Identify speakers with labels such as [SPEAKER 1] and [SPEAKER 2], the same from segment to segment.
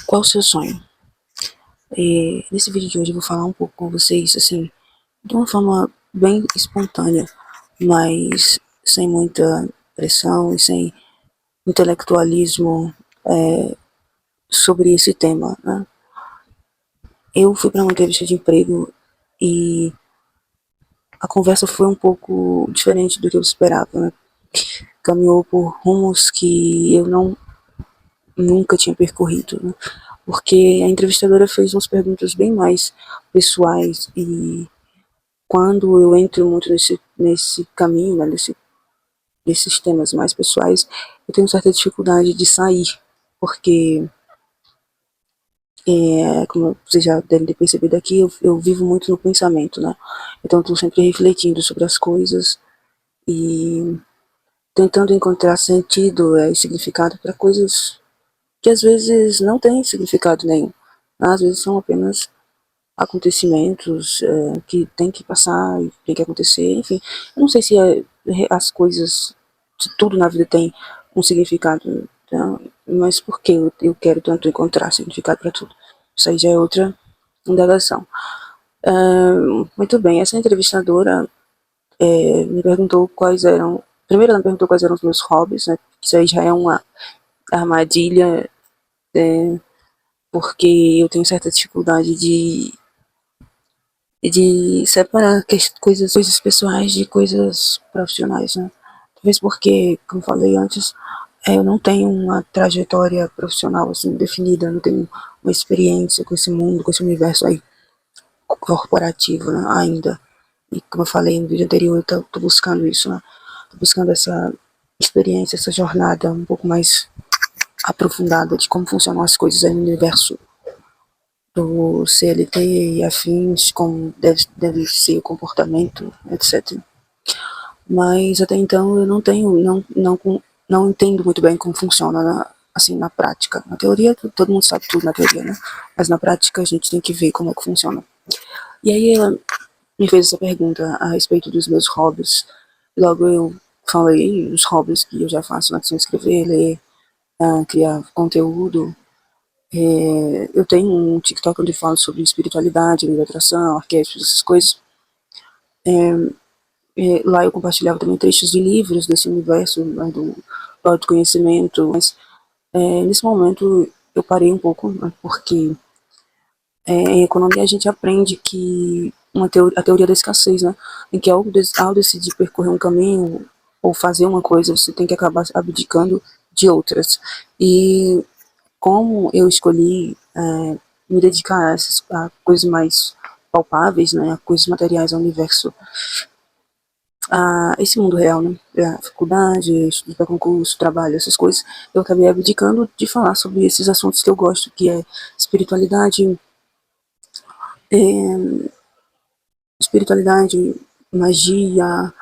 [SPEAKER 1] Qual o seu sonho? Nesse vídeo de hoje eu vou falar um pouco com vocês, assim, de uma forma bem espontânea, mas sem muita pressão e sem intelectualismo sobre esse tema, né? Eu fui para uma entrevista de emprego e a conversa foi um pouco diferente do que eu esperava, né? Caminhou por rumos que eu nunca tinha percorrido, né? Porque a entrevistadora fez umas perguntas bem mais pessoais e quando eu entro muito nesse caminho, né, desses temas mais pessoais, eu tenho certa dificuldade de sair, porque, como vocês já devem ter percebido aqui, eu vivo muito no pensamento, né? Então, estou sempre refletindo sobre as coisas e tentando encontrar sentido e significado para coisas que às vezes não têm significado nenhum. Às vezes são apenas acontecimentos que tem que passar e tem que acontecer, enfim. Eu não sei se as coisas, se tudo na vida tem um significado, tá? Mas por que eu quero tanto encontrar significado para tudo? Isso aí já é outra indagação. Muito bem, essa entrevistadora me perguntou quais eram. Primeiro, ela me perguntou quais eram os meus hobbies, né? Isso aí já é uma armadilha, porque eu tenho certa dificuldade de separar coisas pessoais de coisas profissionais, né? Talvez porque, como falei antes, eu não tenho uma trajetória profissional assim definida, não tenho uma experiência com esse mundo, com esse universo aí corporativo, né, ainda. E como eu falei no vídeo anterior, eu tô buscando isso, né? Tô buscando essa experiência, essa jornada um pouco mais aprofundada de como funcionam as coisas aí no universo do CLT e afins, como deve ser o comportamento, etc. Mas até então eu não tenho, não entendo muito bem como funciona assim na prática. Na teoria todo mundo sabe tudo na teoria, né? Mas na prática a gente tem que ver como é que funciona. E aí ela me fez essa pergunta a respeito dos meus hobbies. Logo eu falei os hobbies que eu já faço, né? Escrever, ler, criar conteúdo. Eu tenho um TikTok onde eu falo sobre espiritualidade, lei da atração, arquétipos, essas coisas. Lá eu compartilhava também trechos de livros desse universo, né, do autoconhecimento, mas nesse momento eu parei um pouco, né, porque em economia a gente aprende que a teoria da escassez, né, em que ao decidir percorrer um caminho ou fazer uma coisa, você tem que acabar abdicando de outras. E como eu escolhi me dedicar a coisas mais palpáveis, né, a coisas materiais, ao universo, a esse mundo real, né, a faculdade, estudo para concurso, trabalho, essas coisas, eu acabei abdicando de falar sobre esses assuntos que eu gosto, que é espiritualidade, é, espiritualidade, magia,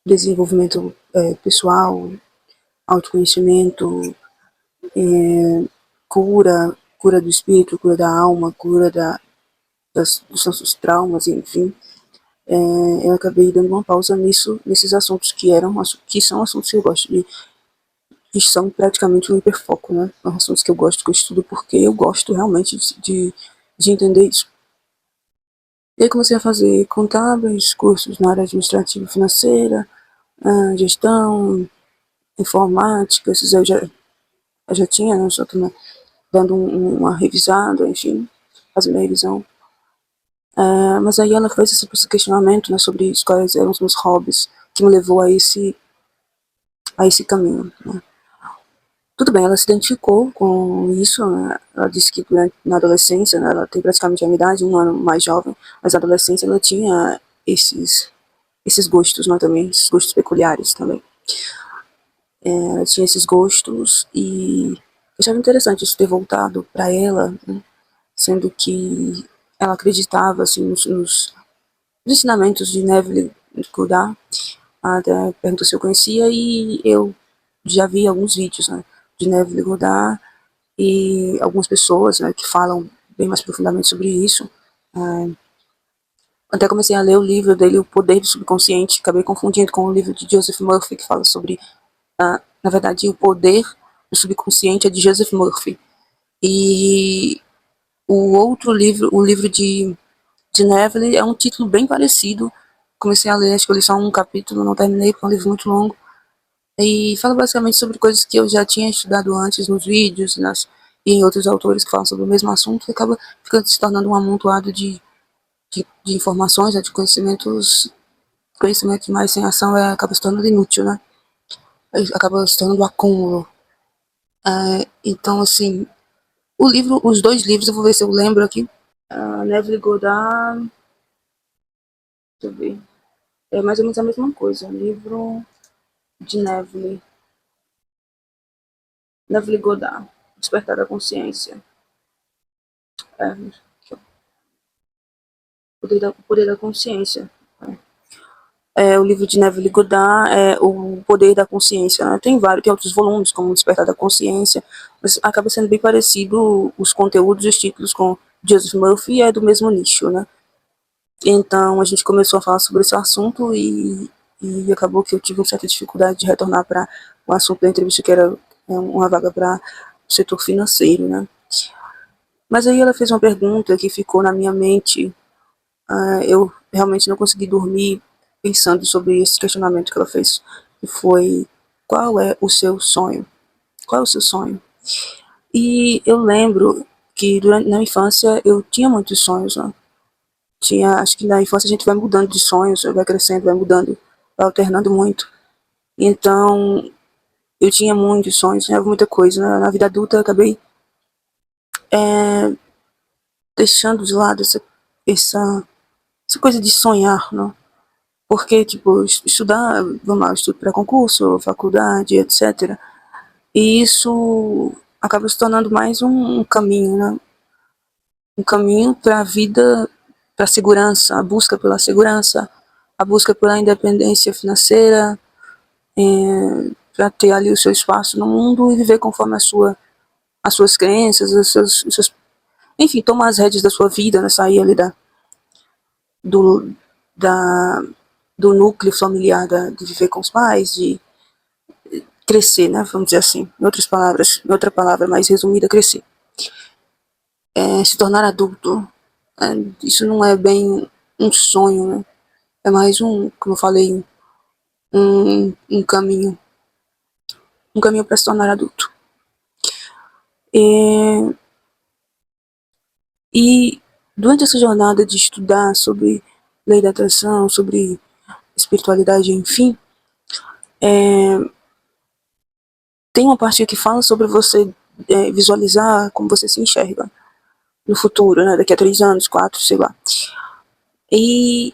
[SPEAKER 1] desenvolvimento pessoal, autoconhecimento, cura do espírito, cura da alma, cura dos nossos traumas, enfim. Eu acabei dando uma pausa nesses assuntos que são assuntos que eu gosto de, que são praticamente um hiperfoco, né? São assuntos que eu gosto, que eu estudo porque eu gosto realmente de entender isso. E aí comecei a fazer contábeis, cursos na área administrativa e financeira, gestão, informática, esses eu já tinha, né? Só que dando uma revisada, enfim, fazendo a revisão. Mas aí ela fez esse questionamento, né, sobre quais eram os meus hobbies, que me levou a esse caminho, né. Tudo bem, ela se identificou com isso, né? Ela disse que na adolescência, né, ela tem praticamente a minha idade, um ano mais jovem, mas na adolescência ela tinha esses gostos, né, também, esses gostos peculiares também. Ela tinha esses gostos e eu achava interessante isso ter voltado para ela, né, sendo que ela acreditava assim, nos ensinamentos de Neville Goddard. Até perguntou se eu conhecia e eu já vi alguns vídeos, né, de Neville Goddard e algumas pessoas, né, que falam bem mais profundamente sobre isso. Até comecei a ler o livro dele, O Poder do Subconsciente, acabei confundindo com o livro de Joseph Murphy, que fala sobre, na verdade, o poder do subconsciente é de Joseph Murphy. E o livro de Neville é um título bem parecido. Comecei a ler, acho que eu li só um capítulo, não terminei, porque é um livro muito longo. E fala basicamente sobre coisas que eu já tinha estudado antes nos vídeos e em outros autores que falam sobre o mesmo assunto, e acaba ficando se tornando um amontoado de informações, né, de conhecimentos. Conhecimento demais sem ação acaba se tornando inútil, né? Acaba se tornando um acúmulo. Então, assim, os dois livros, eu vou ver se eu lembro aqui. Neville Goddard, deixa eu ver. É mais ou menos a mesma coisa. Livro de Neville Goddard, Despertar da Consciência. É, Poder da Consciência. O livro de Neville Goddard é O Poder da Consciência, né? Tem outros volumes, como Despertar da Consciência, mas acaba sendo bem parecido os conteúdos e os títulos com Joseph Murphy, é do mesmo nicho, né? Então a gente começou a falar sobre esse assunto e acabou que eu tive uma certa dificuldade de retornar para o assunto da entrevista, que era uma vaga para o setor financeiro, né? Mas aí ela fez uma pergunta que ficou na minha mente. Eu realmente não consegui dormir pensando sobre esse questionamento que ela fez, que foi: qual é o seu sonho? Qual é o seu sonho? E eu lembro que na infância eu tinha muitos sonhos, né? Acho que na infância a gente vai mudando de sonhos, vai crescendo, vai mudando, vai alternando muito. Então, eu tinha muitos sonhos, tinha muita coisa. Na vida adulta eu acabei deixando de lado essa, essa coisa de sonhar, né? Porque, tipo, estudar, vamos lá, eu estudo para concurso, faculdade, etc. E isso acaba se tornando mais um caminho, né? Um caminho para a vida, para a segurança, a busca pela segurança, a busca pela independência financeira, para ter ali o seu espaço no mundo e viver conforme as suas crenças, enfim, tomar as rédeas da sua vida, né? Sair ali do, da, do núcleo familiar, de viver com os pais, de crescer, né? Vamos dizer assim, em outra palavra mais resumida, crescer. Se tornar adulto, isso não é bem um sonho, né? É mais como eu falei, um caminho, para se tornar adulto. E durante essa jornada de estudar sobre lei da atração, sobre espiritualidade, enfim, tem uma parte que fala sobre você visualizar como você se enxerga no futuro, né? Daqui a 3 anos, 4, sei lá. E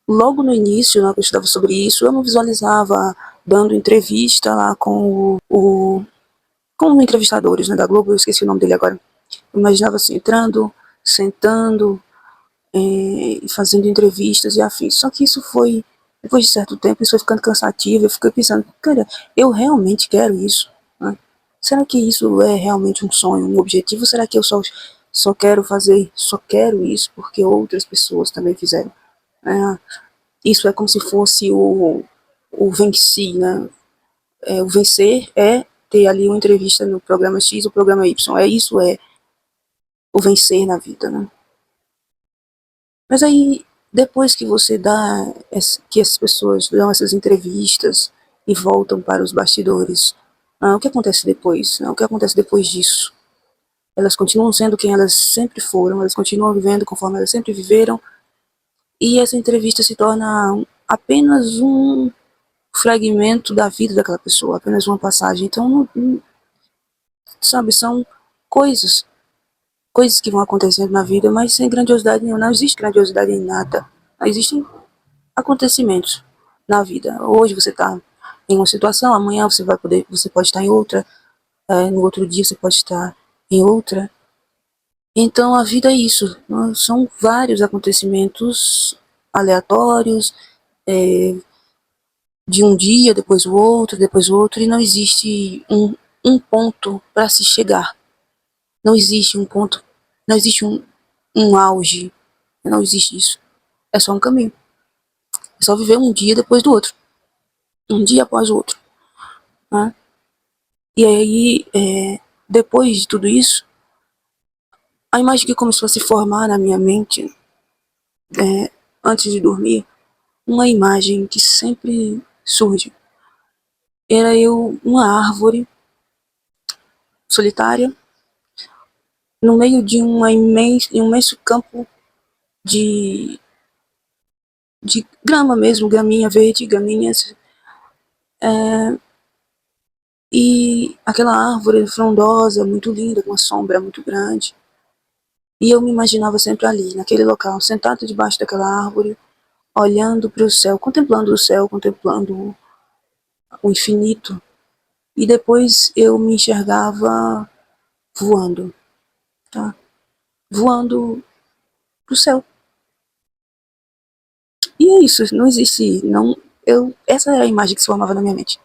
[SPEAKER 1] logo no início, né, que eu estudava sobre isso, eu não visualizava dando entrevista lá com entrevistadores, né, da Globo, eu esqueci o nome dele agora. Eu imaginava assim, entrando, sentando, fazendo entrevistas e afins. Só que isso foi, depois de certo tempo, isso foi ficando cansativo. Eu fiquei pensando, cara, eu realmente quero isso, né? Será que isso é realmente um sonho, um objetivo? Ou será que eu só quero isso porque outras pessoas também fizeram? É, isso é como se fosse o venci, né? O vencer é ter ali uma entrevista no programa X ou programa Y. Isso é o vencer na vida, né? Mas aí, depois que você que as pessoas dão essas entrevistas e voltam para os bastidores, o que acontece depois? O que acontece depois disso? Elas continuam sendo quem elas sempre foram, elas continuam vivendo conforme elas sempre viveram, e essa entrevista se torna apenas um fragmento da vida daquela pessoa, apenas uma passagem. Então, sabe, são coisas, coisas que vão acontecendo na vida, mas sem grandiosidade nenhuma. Não existe grandiosidade em nada. Existem acontecimentos na vida. Hoje você está em uma situação, amanhã você pode estar em outra, no outro dia você pode estar em outra. Então a vida é isso, são vários acontecimentos aleatórios, de um dia, depois o outro, e não existe um ponto para se chegar. Não existe um ponto, não existe um auge, não existe isso. É só um caminho. É só viver um dia depois do outro, um dia após o outro, né? E aí, depois de tudo isso, A imagem que começou a se formar na minha mente, antes de dormir, uma imagem que sempre surge. Era eu, uma árvore solitária, no meio de um imenso campo de, de grama mesmo, graminha verde, graminhas, e aquela árvore frondosa, muito linda, com uma sombra muito grande. E eu me imaginava sempre ali, naquele local, sentado debaixo daquela árvore, olhando para o céu, contemplando o infinito. E depois eu me enxergava voando, tá? Voando pro céu. E é isso, não existe, não, essa é a imagem que se formava na minha mente.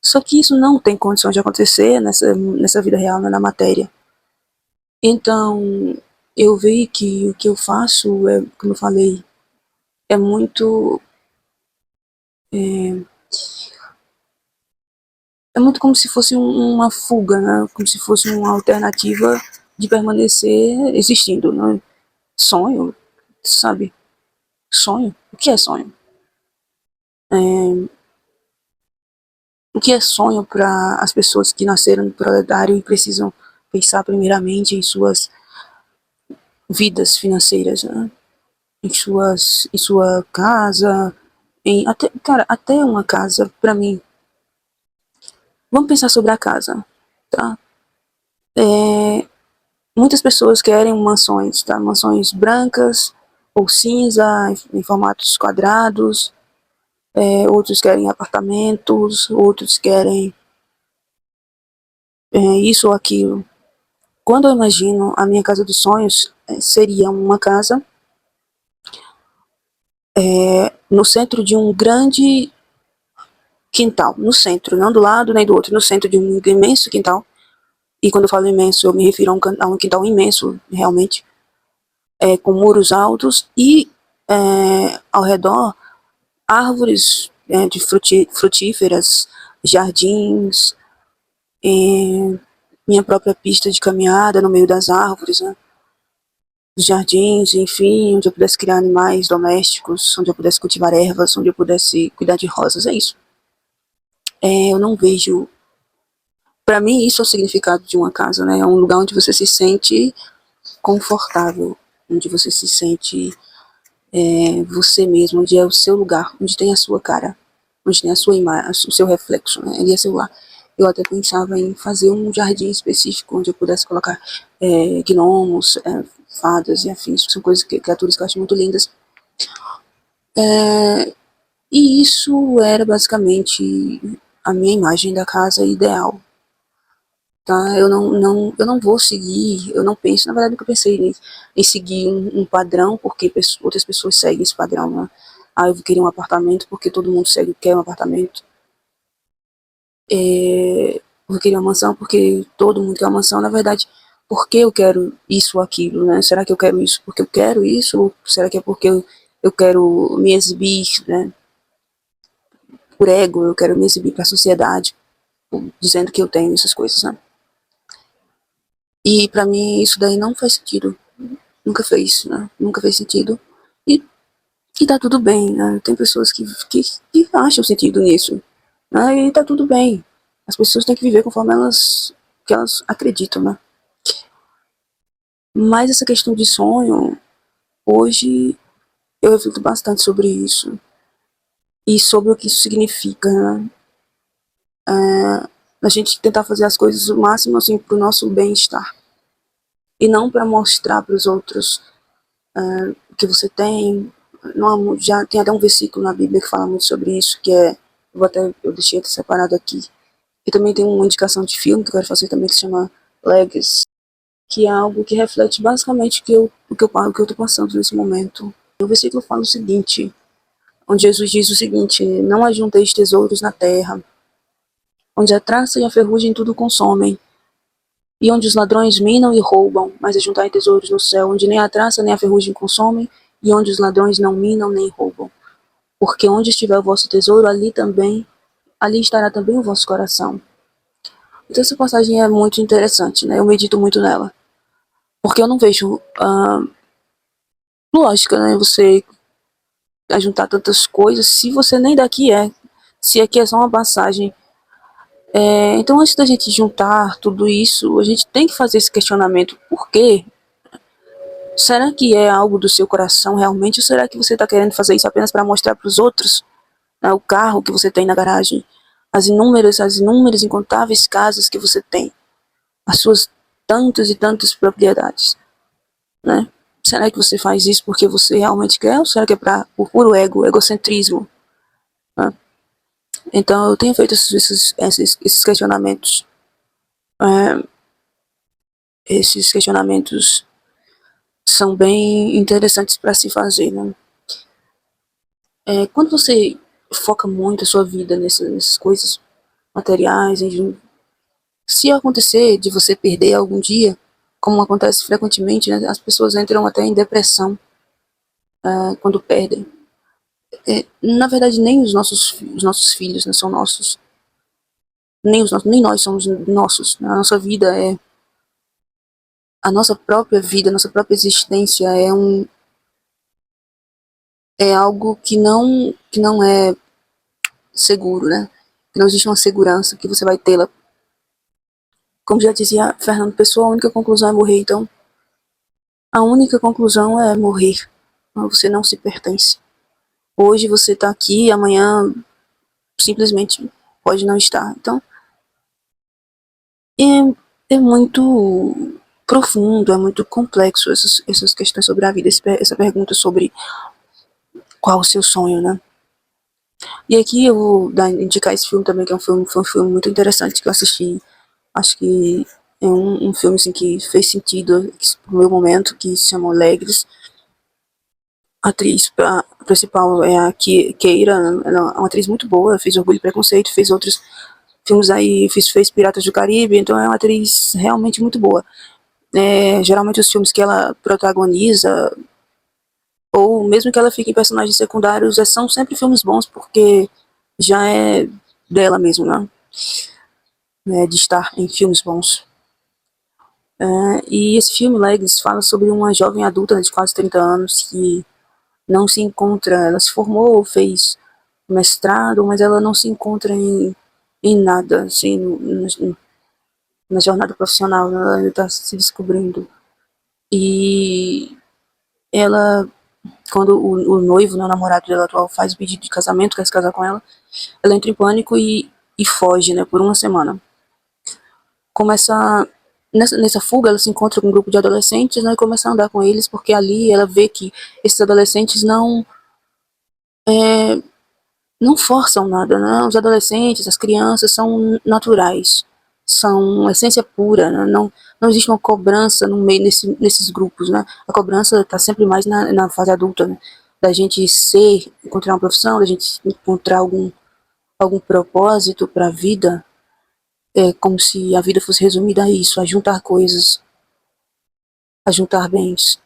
[SPEAKER 1] Só que isso não tem condição de acontecer nessa vida real, na matéria. Então, eu vi que o que eu faço, como eu falei, é muito é, é muito como se fosse uma fuga, né? Como se fosse uma alternativa de permanecer existindo, né? Sonho, sabe? Sonho? O que é sonho? É, o que é sonho para as pessoas que nasceram no proletário e precisam pensar primeiramente em suas vidas financeiras, né? Em sua casa, até uma casa, para mim. Vamos pensar sobre a casa, tá? É, muitas pessoas querem mansões, tá? Mansões brancas ou cinza, em formatos quadrados. Outros querem apartamentos, outros querem isso ou aquilo. Quando eu imagino a minha casa dos sonhos, seria uma casa no centro de um grande quintal. No centro, não do lado nem do outro, no centro de um imenso quintal. E quando eu falo imenso, eu me refiro a um quintal imenso, realmente, com muros altos e ao redor árvores de frutíferas, jardins, minha própria pista de caminhada no meio das árvores, né? Jardins, enfim, onde eu pudesse criar animais domésticos, onde eu pudesse cultivar ervas, onde eu pudesse cuidar de rosas, é isso. Eu não vejo. Para mim, isso é o significado de uma casa, né? É um lugar onde você se sente confortável, onde você se sente você mesmo, onde é o seu lugar, onde tem a sua cara, onde tem a sua imagem, o seu reflexo, né? Ali é seu lar. Eu até pensava em fazer um jardim específico onde eu pudesse colocar gnomos, fadas e afins, são criaturas que eu acho muito lindas. E isso era basicamente a minha imagem da casa ideal. Tá? Eu não vou seguir, eu não penso, na verdade nunca pensei em seguir um padrão, porque outras pessoas seguem esse padrão, né? Ah, eu vou querer um apartamento porque todo mundo quer um apartamento. Eu vou querer uma mansão porque todo mundo quer uma mansão. Na verdade, por que eu quero isso ou aquilo, né? Será que eu quero isso porque eu quero isso? Ou será que é porque eu quero me exibir, né? Por ego, eu quero me exibir para a sociedade, dizendo que eu tenho essas coisas, né? E para mim isso daí não faz sentido. Nunca fez, né? Nunca fez sentido. E, e tá tudo bem, né? Tem pessoas que acham sentido nisso. Né? E tá tudo bem. As pessoas têm que viver conforme que elas acreditam, né? Mas essa questão de sonho, hoje eu reflito bastante sobre isso. E sobre o que isso significa, né? A gente tentar fazer as coisas o máximo assim pro nosso bem-estar. E não para mostrar para os outros o que você tem. Não, já tem até um versículo na Bíblia que fala muito sobre isso, que é, eu deixei até separado aqui. E também tem uma indicação de filme que eu quero fazer também que se chama Legacy, que é algo que reflete basicamente o que eu tô passando nesse momento. O versículo fala o seguinte, onde Jesus diz o seguinte: não ajunteis tesouros na terra, onde a traça e a ferrugem tudo consomem, e onde os ladrões minam e roubam, mas ajuntai tesouros no céu, onde nem a traça nem a ferrugem consomem, e onde os ladrões não minam nem roubam. Porque onde estiver o vosso tesouro, ali estará também o vosso coração. Então essa passagem é muito interessante, né? Eu medito muito nela. Porque eu não vejo lógica, né? Você juntar tantas coisas se você nem daqui é. Se aqui é só uma passagem. Então, antes da gente juntar tudo isso, a gente tem que fazer esse questionamento. Por quê? Será que é algo do seu coração realmente? Ou será que você está querendo fazer isso apenas para mostrar para os outros, né, o carro que você tem na garagem, as inúmeras, incontáveis casas que você tem, as suas tantas e tantas propriedades, né? Será que você faz isso porque você realmente quer? Ou será que é por puro egocentrismo? Né? Então eu tenho feito esses questionamentos. É, esses questionamentos são bem interessantes para se fazer, né? Quando você foca muito a sua vida nessas coisas materiais, se acontecer de você perder algum dia, como acontece frequentemente, né, as pessoas entram até em depressão quando perdem. Na verdade, nem os nossos filhos, né, são nossos, nem nós somos nossos. Né? A nossa vida a nossa própria vida, a nossa própria existência é algo que não é seguro, né? Que não existe uma segurança que você vai tê-la. Como já dizia Fernando Pessoa, a única conclusão é morrer. Então, a única conclusão é morrer. Você não se pertence. Hoje você está aqui, amanhã simplesmente pode não estar. Então, é muito profundo, é muito complexo essas questões sobre a vida, essa pergunta sobre qual o seu sonho, né? E aqui eu vou indicar esse filme também, que foi um filme muito interessante que eu assisti. Acho que é um filme assim, que fez sentido no meu momento, que se chama Legres. A atriz principal é a Keira, ela é uma atriz muito boa, fez Orgulho e Preconceito, fez outros filmes aí, fez Piratas do Caribe, então é uma atriz realmente muito boa. Geralmente os filmes que ela protagoniza, ou mesmo que ela fique em personagens secundários, são sempre filmes bons, porque já é dela mesmo, né? De estar em filmes bons. E esse filme, Legs, fala sobre uma jovem adulta de quase 30 anos que não se encontra, ela se formou, fez mestrado, mas ela não se encontra em nada, assim, na jornada profissional, né? Ela ainda está se descobrindo. E ela, quando o noivo, né, o namorado dela atual, faz o pedido de casamento, quer se casar com ela entra em pânico e foge, né, por uma semana. Começa nessa fuga, ela se encontra com um grupo de adolescentes, né, e começa a andar com eles, porque ali ela vê que esses adolescentes não forçam nada, né? Os adolescentes, as crianças são naturais, são essência pura, né? Não existe uma cobrança no meio nesses grupos, né? A cobrança está sempre mais na fase adulta, né? Da gente encontrar uma profissão, da gente encontrar algum propósito para a vida, como se a vida fosse resumida a isso, a juntar coisas, a juntar bens.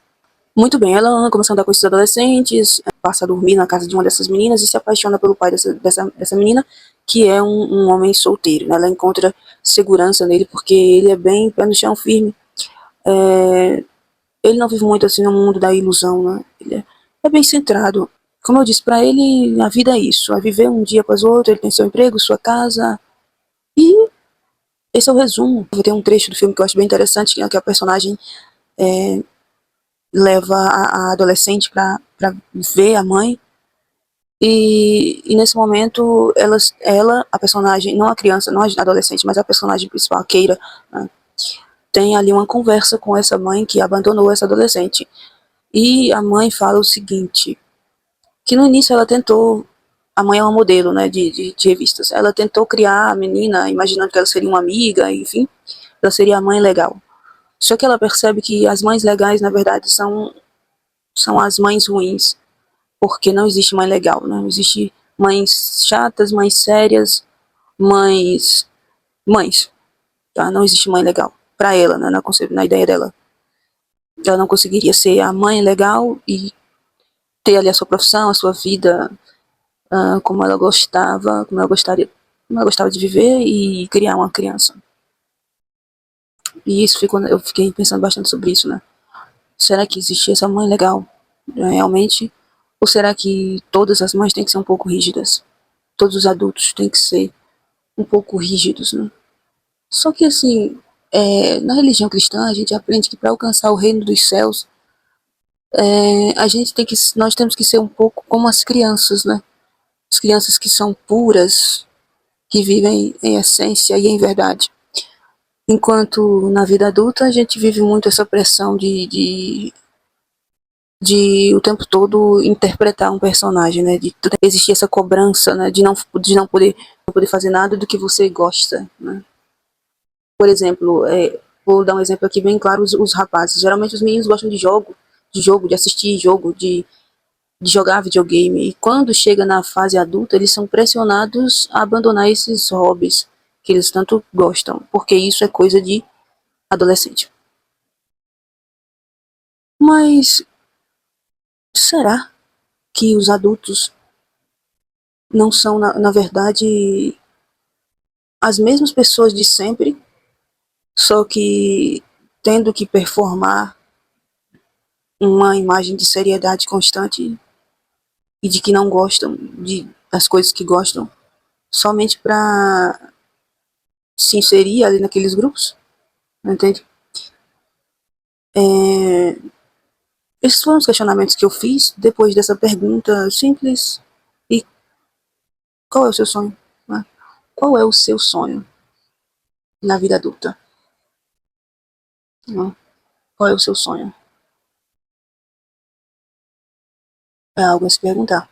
[SPEAKER 1] Muito bem, ela começa a andar com esses adolescentes, passa a dormir na casa de uma dessas meninas e se apaixona pelo pai dessa menina, que é um homem solteiro. Né? Ela encontra segurança nele porque ele é bem pé no chão, firme. Ele não vive muito assim no mundo da ilusão, né? Ele é bem centrado. Como eu disse, para ele a vida é isso, é viver um dia após o outro, ele tem seu emprego, sua casa, e esse é o resumo. Tem um trecho do filme que eu acho bem interessante, que a personagem leva a adolescente para ver a mãe. E nesse momento, ela, a personagem, não a criança, não a adolescente, mas a personagem principal, a Keira, né, tem ali uma conversa com essa mãe que abandonou essa adolescente. E a mãe fala o seguinte, que no início ela tentou, a mãe é uma modelo, né, de revistas, ela tentou criar a menina, imaginando que ela seria uma amiga, enfim, ela seria a mãe legal. Só que ela percebe que as mães legais, na verdade, são as mães ruins, porque não existe mãe legal, né? Não existe mães chatas, mães sérias, mães, tá? Não existe mãe legal para ela, né? Na ideia dela, ela não conseguiria ser a mãe legal e ter ali a sua profissão, a sua vida, como ela gostava, como ela gostava de viver e criar uma criança. E isso ficou, eu fiquei pensando bastante sobre isso, né? Será que existe essa mãe legal, realmente? Ou será que todas as mães têm que ser um pouco rígidas? Todos os adultos têm que ser um pouco rígidos, né? Só que assim, na religião cristã a gente aprende que para alcançar o reino dos céus, nós temos que ser um pouco como as crianças, né? As crianças que são puras, que vivem em essência e em verdade. Enquanto na vida adulta a gente vive muito essa pressão de o tempo todo interpretar um personagem, né? De existir essa cobrança, né? De não poder fazer nada do que você gosta, né? Por exemplo, vou dar um exemplo aqui bem claro, os rapazes. Geralmente os meninos gostam de assistir jogo, de jogar videogame. E quando chega na fase adulta, eles são pressionados a abandonar esses hobbies que eles tanto gostam, porque isso é coisa de adolescente. Mas será que os adultos não são, na verdade, as mesmas pessoas de sempre, só que tendo que performar uma imagem de seriedade constante e de que não gostam das coisas que gostam, somente para se inserir ali naqueles grupos? Entende? É, esses foram os questionamentos que eu fiz depois dessa pergunta simples. E qual é o seu sonho? Né? Qual é o seu sonho na vida adulta? Né? Qual é o seu sonho? É algo a se perguntar.